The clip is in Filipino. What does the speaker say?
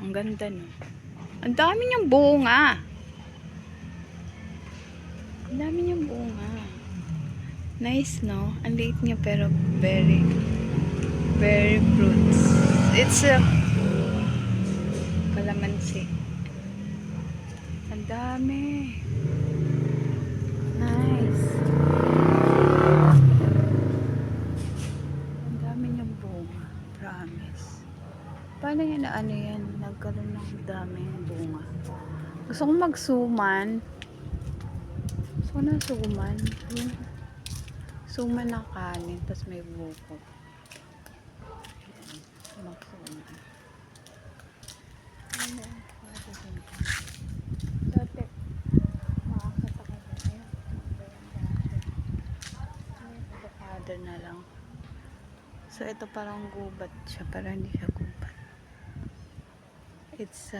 Ang ganda, no? Ang dami niyang bunga. Ang dami niyang bunga. Nice, no? Ang liit niya pero very, very fruits. It's a kalamansi. Ang dami. Nice. Ang dami niyang bunga. Promise. Paano yan na ano yan? Nagkaroon ng daming bunga. Gusto kong magsuman. Gusto ko ng suman. Suman ng kanin. Tapos may buko. Magsuman. Dati, makakita ko na. Ayan. Avocado na lang. So, ito parang gubat siya. Parang hindi siya gubat. It's